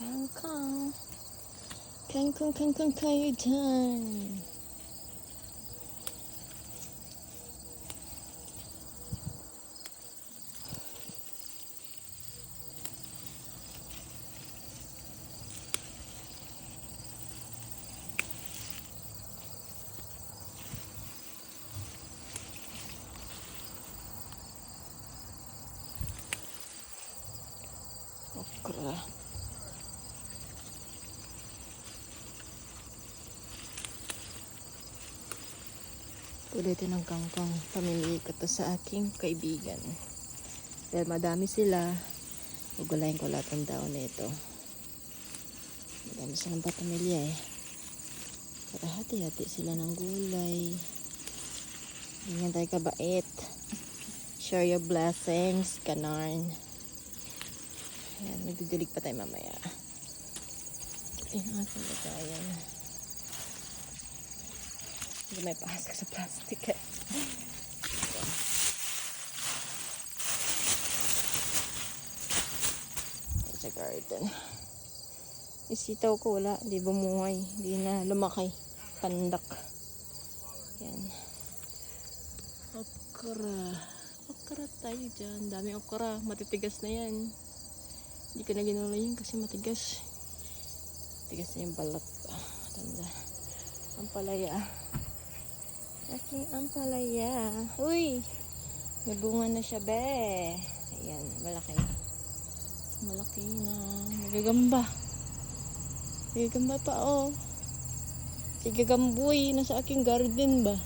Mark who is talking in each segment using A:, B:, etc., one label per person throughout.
A: Kangkong. Kangkong kayo dyan. Okra. Ulitin ng kangkong. Pamili ko to sa aking kaibigan. Dahil madami sila, ugulayin ko lahat ng daon na ito. Madami silang papamilya eh. Para hati-hati sila ng gulay. Ganyan tayo kabait. Share your blessings, kanan. Ayan, nagdidilig pa tayo mamaya. Ayan, ating lagayan. Hindi may pasok sa plastic eh. Ayan sa garden. Isitaw ko wala, hindi bumuhay. Hindi na lumaki. Pandak. Ayan. Okra. Okra tayo dyan. Dami okra. Matitigas na yan. Hindi ko na ginula yun kasi matigas. Matigas na yung balat pa. Tanda. Ampalaya. Aking ampalaya. Uy! May bunga na siya, be. Ayan, malaki. Malaki na. Nagagamba. Nagagamba pa, oh. Sigagamboy. Nasa aking garden ba?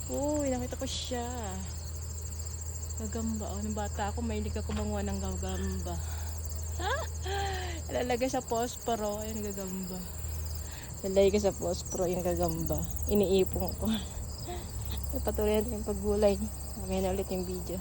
A: Uy, nakita ko siya. Gagamba, oh. Nung bata ako, mahilig ako manguha ng gagamba. Lalagay sa posporo. Ayun, gagamba. Lalagay ko sa posporo yung gagamba. Iniipong ko. Patuloy natin yung paggulay. Mamaya na ulit yung video.